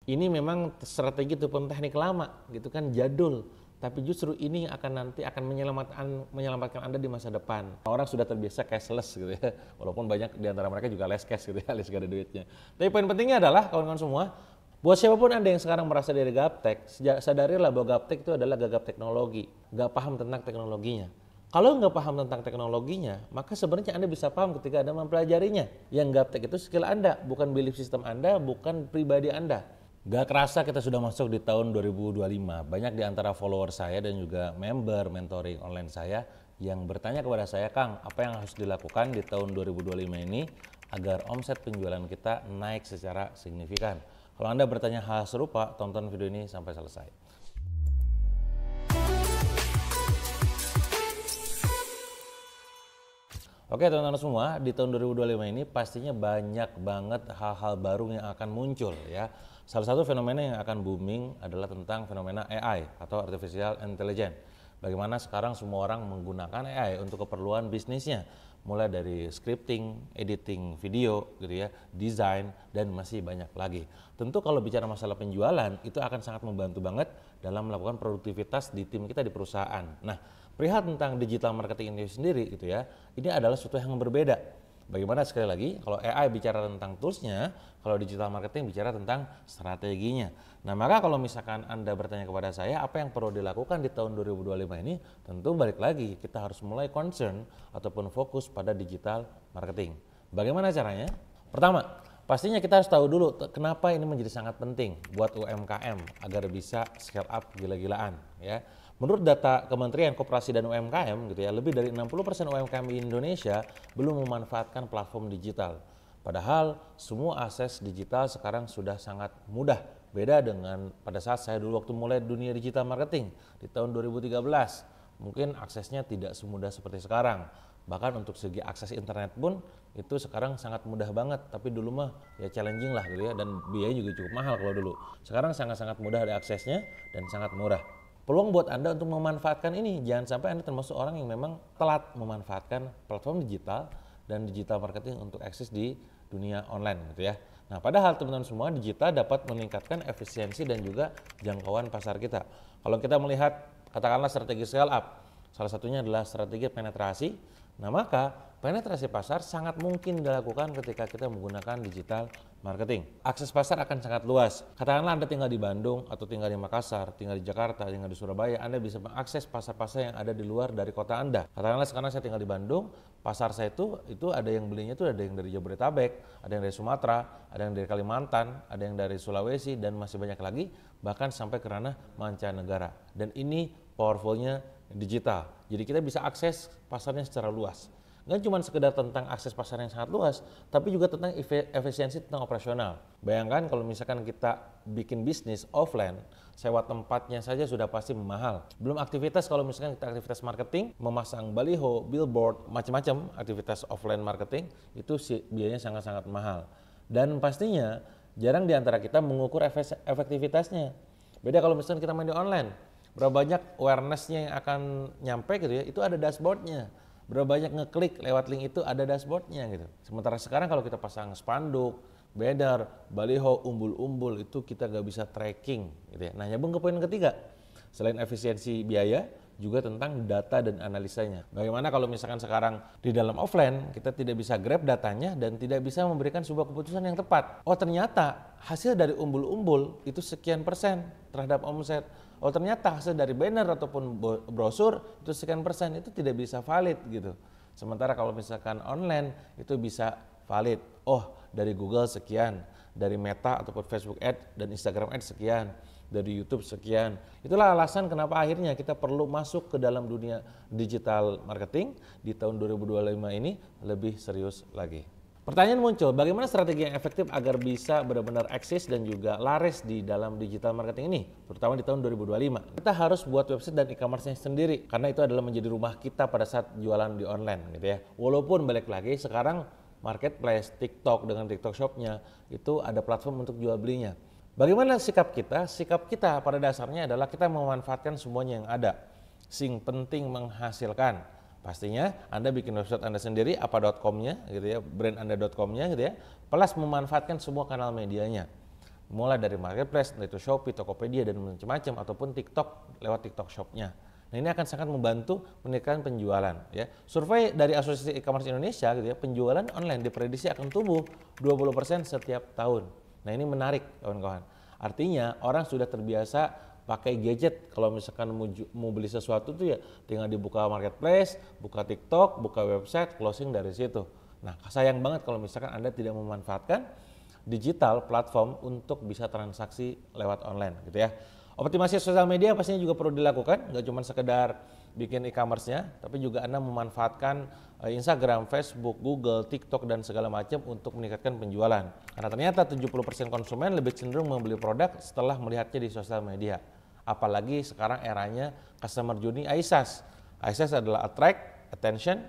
Ini memang strategi ataupun teknik lama gitu kan, jadul. Tapi justru ini nanti akan menyelamatkan Anda di masa depan. Orang sudah terbiasa cashless gitu ya. Walaupun banyak di antara mereka juga less cash gitu ya, alias gak ada duitnya. Tapi poin pentingnya adalah kawan-kawan semua, buat siapapun Anda yang sekarang merasa diri gaptek, sadarilah bahwa gaptek itu adalah gagap teknologi, gak paham tentang teknologinya. Kalau nggak paham tentang teknologinya, maka sebenarnya Anda bisa paham ketika Anda mempelajarinya. Yang gaptek itu skill Anda, bukan belief system Anda, bukan pribadi Anda. Gak kerasa kita sudah masuk di tahun 2025. Banyak di antara follower saya dan juga member mentoring online saya yang bertanya kepada saya, Kang, apa yang harus dilakukan di tahun 2025 ini agar omset penjualan kita naik secara signifikan? Kalau Anda bertanya hal serupa, tonton video ini sampai selesai. Oke teman-teman semua, di tahun 2025 ini pastinya banyak banget hal-hal baru yang akan muncul ya. Salah satu fenomena yang akan booming adalah tentang fenomena AI atau Artificial Intelligence. Bagaimana sekarang semua orang menggunakan AI untuk keperluan bisnisnya. Mulai dari scripting, editing video gitu ya, desain, dan masih banyak lagi. Tentu kalau bicara masalah penjualan, itu akan sangat membantu banget dalam melakukan produktivitas di tim kita di perusahaan. Nah, perihal tentang digital marketing ini sendiri gitu ya, ini adalah sesuatu yang berbeda. Bagaimana sekali lagi, kalau AI bicara tentang toolsnya, kalau digital marketing bicara tentang strateginya. Nah maka kalau misalkan Anda bertanya kepada saya apa yang perlu dilakukan di tahun 2025 ini, tentu balik lagi kita harus mulai concern ataupun fokus pada digital marketing. Bagaimana caranya? Pertama, pastinya kita harus tahu dulu kenapa ini menjadi sangat penting buat UMKM agar bisa scale up gila-gilaan ya. Menurut data Kementerian Koperasi dan UMKM gitu ya, lebih dari 60% UMKM di Indonesia belum memanfaatkan platform digital. Padahal semua akses digital sekarang sudah sangat mudah. Beda dengan pada saat saya dulu waktu mulai dunia digital marketing di tahun 2013. Mungkin aksesnya tidak semudah seperti sekarang. Bahkan untuk segi akses internet pun itu sekarang sangat mudah banget, tapi dulu mah ya challenging lah gitu ya, dan biayanya juga cukup mahal kalau dulu. Sekarang sangat-sangat mudah ada aksesnya dan sangat murah. Peluang buat Anda untuk memanfaatkan ini, jangan sampai Anda termasuk orang yang memang telat memanfaatkan platform digital dan digital marketing untuk akses di dunia online gitu ya. Nah padahal teman-teman semua, digital dapat meningkatkan efisiensi dan juga jangkauan pasar kita. Kalau kita melihat katakanlah strategi scale up, salah satunya adalah strategi penetrasi. Nah maka penetrasi pasar sangat mungkin dilakukan ketika kita menggunakan digital marketing. Akses pasar akan sangat luas. Katakanlah Anda tinggal di Bandung atau tinggal di Makassar, tinggal di Jakarta, tinggal di Surabaya, Anda bisa mengakses pasar-pasar yang ada di luar dari kota Anda. Katakanlah sekarang saya tinggal di Bandung, pasar saya itu ada yang belinya itu ada yang dari Jabodetabek, ada yang dari Sumatera, ada yang dari Kalimantan, ada yang dari Sulawesi, dan masih banyak lagi, bahkan sampai ke ranah mancanegara. Dan ini powerfulnya digital. Jadi kita bisa akses pasarnya secara luas. Nggak cuma sekedar tentang akses pasar yang sangat luas, tapi juga tentang efisiensi tentang operasional. Bayangkan kalau misalkan kita bikin bisnis offline, sewa tempatnya saja sudah pasti mahal. Belum aktivitas kalau misalkan kita aktivitas marketing, memasang baliho, billboard, macam-macam aktivitas offline marketing, itu biayanya sangat-sangat mahal. Dan pastinya jarang di antara kita mengukur efektivitasnya. Beda kalau misalkan kita main di online, berapa banyak awareness-nya yang akan nyampe gitu ya, itu ada dashboard-nya. Berapa banyak ngeklik lewat link itu ada dashboard-nya gitu. Sementara sekarang kalau kita pasang spanduk, banner, baliho, umbul-umbul itu kita gak bisa tracking gitu ya. Nah nyambung ke poin ketiga, selain efisiensi biaya, juga tentang data dan analisanya. Bagaimana kalau misalkan sekarang di dalam offline kita tidak bisa grab datanya dan tidak bisa memberikan sebuah keputusan yang tepat. Oh ternyata hasil dari umbul-umbul itu sekian persen terhadap omset. Oh ternyata hasil dari banner ataupun brosur itu sekian persen, itu tidak bisa valid gitu. Sementara kalau misalkan online itu bisa valid. Oh dari Google sekian, dari Meta ataupun Facebook Ad dan Instagram Ad sekian, dari YouTube sekian. Itulah alasan kenapa akhirnya kita perlu masuk ke dalam dunia digital marketing di tahun 2025 ini lebih serius lagi. Pertanyaan muncul, bagaimana strategi yang efektif agar bisa benar-benar eksis dan juga laris di dalam digital marketing ini, terutama di tahun 2025. Kita harus buat website dan e-commerce-nya sendiri, karena itu adalah menjadi rumah kita pada saat jualan di online gitu ya. Walaupun balik lagi sekarang marketplace, TikTok dengan TikTok Shop-nya itu ada platform untuk jual belinya. Bagaimana sikap kita? Sikap kita pada dasarnya adalah kita memanfaatkan semuanya yang ada. Sing penting menghasilkan. Pastinya Anda bikin website Anda sendiri, apa.com-nya gitu ya, brandanda.com-nya gitu ya, plus memanfaatkan semua kanal medianya. Mulai dari marketplace, entah itu Shopee, Tokopedia, dan macam-macam, ataupun TikTok lewat TikTok Shop-nya. Nah, ini akan sangat membantu meningkatkan penjualan. Ya. Survei dari Asosiasi E-commerce Indonesia, gitu ya, penjualan online diprediksi akan tumbuh 20% setiap tahun. Nah, ini menarik, kawan-kawan. Artinya orang sudah terbiasa pakai gadget. Kalau misalkan mau beli sesuatu tuh ya tinggal dibuka marketplace, buka TikTok, buka website, closing dari situ. Nah, sayang banget kalau misalkan Anda tidak memanfaatkan digital platform untuk bisa transaksi lewat online, gitu ya. Optimasi sosial media pastinya juga perlu dilakukan, nggak cuma sekedar bikin e-commerce-nya, tapi juga Anda memanfaatkan Instagram, Facebook, Google, TikTok, dan segala macam untuk meningkatkan penjualan. Karena ternyata 70% konsumen lebih cenderung membeli produk setelah melihatnya di sosial media. Apalagi sekarang eranya customer journey ISAS. ISAS adalah attract, attention,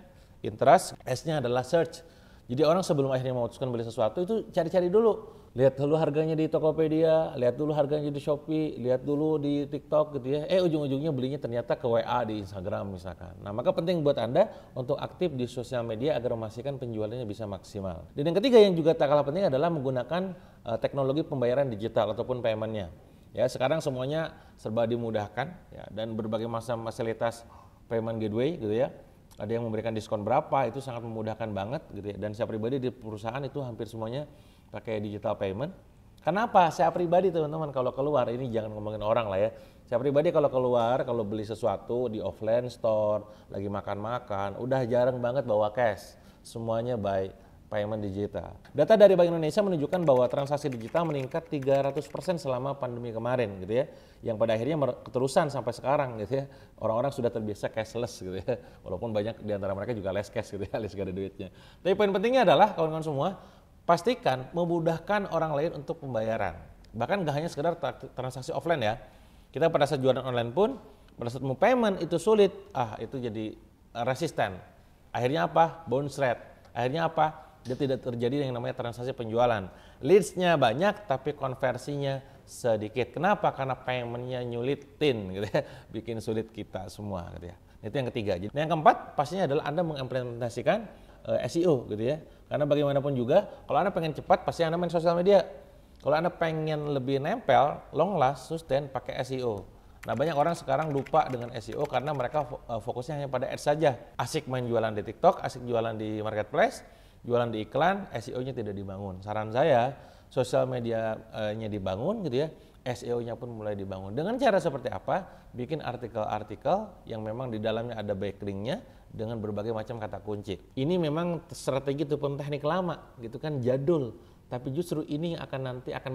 interest, S-nya adalah search. Jadi orang sebelum akhirnya memutuskan beli sesuatu itu cari-cari dulu. Lihat dulu harganya di Tokopedia, lihat dulu harganya di Shopee, lihat dulu di TikTok gitu ya. Ujung-ujungnya belinya ternyata ke WA di Instagram misalkan. Nah, maka penting buat Anda untuk aktif di sosial media agar memastikan penjualannya bisa maksimal. Dan yang ketiga yang juga tak kalah penting adalah menggunakan teknologi pembayaran digital ataupun payment-nya. Ya, sekarang semuanya serba dimudahkan ya, dan berbagai macam fasilitas payment gateway gitu ya. Ada yang memberikan diskon berapa, itu sangat memudahkan banget gitu ya. Dan saya pribadi di perusahaan itu hampir semuanya pakai digital payment. Kenapa? Saya pribadi teman-teman kalau keluar, ini jangan ngomongin orang lah ya. Saya pribadi kalau keluar, kalau beli sesuatu di offline store, lagi makan-makan, udah jarang banget bawa cash. Semuanya by payment digital. Data dari Bank Indonesia menunjukkan bahwa transaksi digital meningkat 300% selama pandemi kemarin gitu ya. Yang pada akhirnya keterusan sampai sekarang gitu ya. Orang-orang sudah terbiasa cashless gitu ya. Walaupun banyak di antara mereka juga less cash gitu ya, alias gak ada duitnya. Tapi poin pentingnya adalah kawan-kawan semua, pastikan memudahkan orang lain untuk pembayaran. Bahkan gak hanya sekedar transaksi offline ya. Kita pada saat jualan online pun, pada saat mau payment itu sulit, itu jadi resisten. Akhirnya apa? Bounce rate. Akhirnya apa? Dia tidak terjadi yang namanya transaksi penjualan. Leads-nya banyak tapi konversinya sedikit. Kenapa? Karena payment-nya nyulitin gitu ya. Bikin sulit kita semua gitu ya. Itu yang ketiga. Nah, yang keempat pastinya adalah Anda mengimplementasikan SEO gitu ya. Karena bagaimanapun juga kalau Anda pengen cepat pasti Anda main sosial media. Kalau Anda pengen lebih nempel, long last, sustain pakai SEO. Nah, banyak orang sekarang lupa dengan SEO karena mereka fokusnya hanya pada ads saja. Asik main jualan di TikTok, asik jualan di marketplace, jualan di iklan, SEO-nya tidak dibangun. Saran saya, sosial media-nya dibangun gitu ya, SEO-nya pun mulai dibangun. Dengan cara seperti apa? Bikin artikel-artikel yang memang di dalamnya ada backlink-nya dengan berbagai macam kata kunci. Ini memang strategi ataupun teknik lama gitu kan, jadul. Tapi justru ini yang akan nanti akan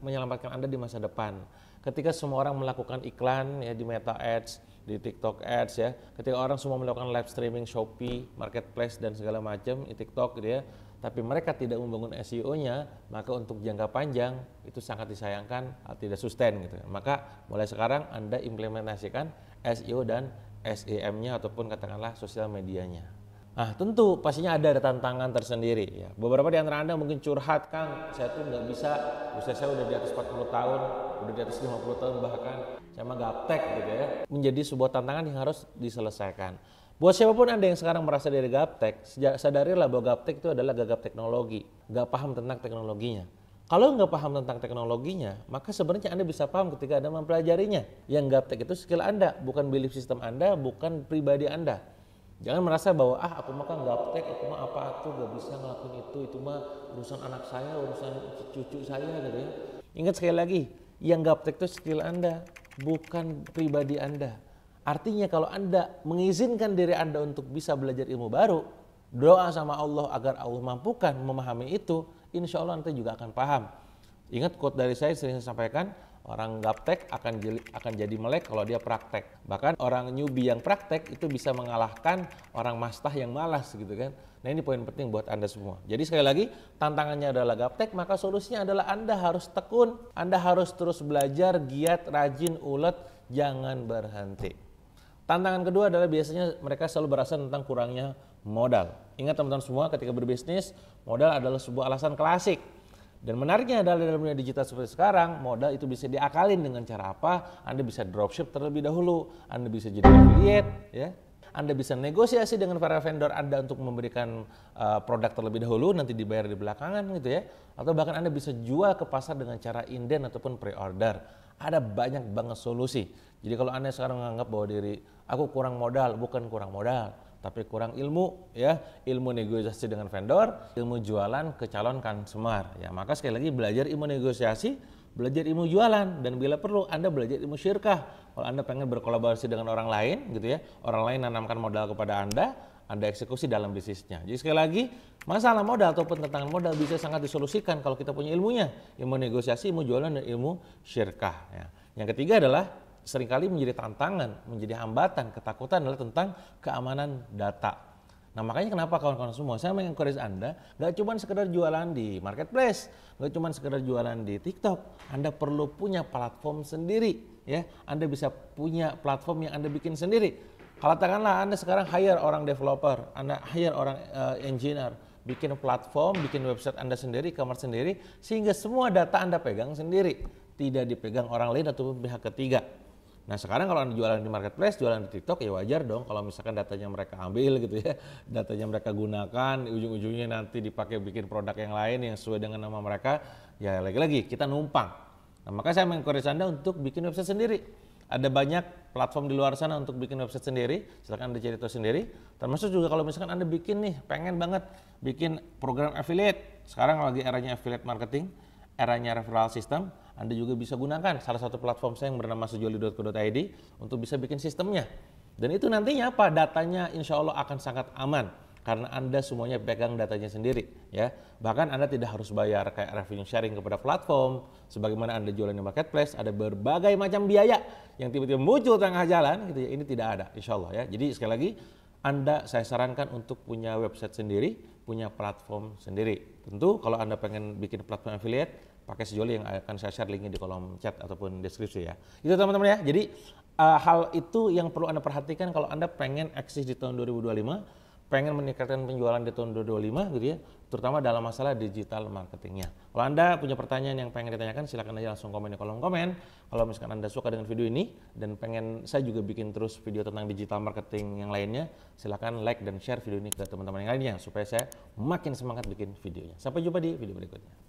menyelamatkan Anda di masa depan. Ketika semua orang melakukan iklan ya di Meta Ads, di TikTok Ads ya, ketika orang semua melakukan live streaming Shopee, marketplace dan segala macam di TikTok gitu ya, tapi mereka tidak membangun SEO-nya, maka untuk jangka panjang itu sangat disayangkan, tidak sustain gitu. Maka mulai sekarang Anda implementasikan SEO dan SEM-nya ataupun katakanlah sosial medianya. Nah, tentu pastinya ada tantangan tersendiri ya. Beberapa di antara Anda mungkin curhat, Kang, saya tuh nggak bisa, usia saya udah di atas 40 tahun, udah di atas 50 tahun bahkan, saya mah gaptek gitu ya. Menjadi sebuah tantangan yang harus diselesaikan. Buat siapapun Anda yang sekarang merasa diri gaptek, sadarilah bahwa gaptek itu adalah gagap teknologi, nggak paham tentang teknologinya. Kalau nggak paham tentang teknologinya, maka sebenarnya Anda bisa paham ketika Anda mempelajarinya. Yang gaptek itu skill Anda, bukan belief system Anda, bukan pribadi Anda. Jangan merasa bahwa aku mah kan gaptek, aku mah apa tuh gak bisa ngelakuin itu mah urusan anak saya, urusan cucu saya gitu ya. Ingat sekali lagi, yang gaptek itu skill Anda, bukan pribadi Anda. Artinya kalau Anda mengizinkan diri Anda untuk bisa belajar ilmu baru, doa sama Allah agar Allah mampukan memahami itu, insya Allah nanti juga akan paham. Ingat quote dari saya sering saya sampaikan, orang gaptek akan jadi melek kalau dia praktek. Bahkan orang newbie yang praktek itu bisa mengalahkan orang mastah yang malas gitu kan. Nah, ini poin penting buat Anda semua. Jadi sekali lagi, tantangannya adalah gaptek, maka solusinya adalah Anda harus tekun. Anda harus terus belajar, giat, rajin, ulet, jangan berhenti. Tantangan kedua adalah biasanya mereka selalu berasa tentang kurangnya modal. Ingat teman-teman semua, ketika berbisnis, modal adalah sebuah alasan klasik. Dan menariknya adalah dalam dunia digital seperti sekarang, modal itu bisa diakalin dengan cara apa? Anda bisa dropship terlebih dahulu, Anda bisa jadi affiliate, ya. Anda bisa negosiasi dengan para vendor Anda untuk memberikan produk terlebih dahulu, nanti dibayar di belakangan gitu ya. Atau bahkan Anda bisa jual ke pasar dengan cara inden ataupun pre-order. Ada banyak banget solusi. Jadi kalau Anda sekarang menganggap bahwa diri aku kurang modal, bukan kurang modal, tapi kurang ilmu ya, ilmu negosiasi dengan vendor, ilmu jualan ke calon konsumer ya. Maka sekali lagi belajar ilmu negosiasi, belajar ilmu jualan, dan bila perlu Anda belajar ilmu syirkah. Kalau Anda pengen berkolaborasi dengan orang lain gitu ya, orang lain nanamkan modal kepada Anda eksekusi dalam bisnisnya. Jadi sekali lagi, masalah modal ataupun tantangan modal bisa sangat disolusikan kalau kita punya ilmunya, ilmu negosiasi, ilmu jualan, dan ilmu syirkah ya. Yang ketiga adalah seringkali menjadi tantangan, menjadi hambatan, ketakutan adalah tentang keamanan data. Nah makanya kenapa kawan-kawan semua, saya mengencourage Anda, gak cuma sekedar jualan di marketplace, gak cuma sekedar jualan di TikTok, Anda perlu punya platform sendiri ya. Anda bisa punya platform yang Anda bikin sendiri. Kalau katakanlah Anda sekarang hire orang developer, Anda hire orang engineer, bikin platform, bikin website Anda sendiri, e-commerce sendiri, sehingga semua data Anda pegang sendiri, tidak dipegang orang lain ataupun pihak ketiga. Nah sekarang kalau Anda jualan di marketplace, jualan di TikTok, ya wajar dong kalau misalkan datanya mereka ambil gitu ya, datanya mereka gunakan, ujung-ujungnya nanti dipakai bikin produk yang lain yang sesuai dengan nama mereka, ya lagi-lagi kita numpang. Nah maka saya mengencourage Anda untuk bikin website sendiri. Ada banyak platform di luar sana untuk bikin website sendiri, silakan Anda cari tahu sendiri. Termasuk juga kalau misalkan Anda bikin nih, pengen banget bikin program affiliate, sekarang lagi eranya affiliate marketing, eranya referral system, Anda juga bisa gunakan salah satu platform saya yang bernama sujoli.co.id untuk bisa bikin sistemnya. Dan itu nantinya apa? Datanya insya Allah akan sangat aman karena Anda semuanya pegang datanya sendiri ya. Bahkan Anda tidak harus bayar kayak revenue sharing kepada platform, sebagaimana Anda jualan di marketplace, ada berbagai macam biaya yang tiba-tiba muncul tengah jalan gitu ya. Ini tidak ada insya Allah ya. Jadi sekali lagi saya sarankan untuk punya website sendiri, punya platform sendiri. Tentu kalau Anda pengen bikin platform affiliate, pakai Sujoli yang akan saya share linknya di kolom chat ataupun deskripsi ya. Itu teman-teman ya. Jadi hal itu yang perlu Anda perhatikan kalau Anda pengen eksis di tahun 2025, pengen meningkatkan penjualan di tahun 2025 gitu ya, terutama dalam masalah digital marketingnya. Kalau Anda punya pertanyaan yang pengen ditanyakan, silakan aja langsung komen di kolom komen. Kalau misalkan Anda suka dengan video ini dan pengen saya juga bikin terus video tentang digital marketing yang lainnya, silakan like dan share video ini ke teman-teman yang lainnya supaya saya makin semangat bikin videonya. Sampai jumpa di video berikutnya.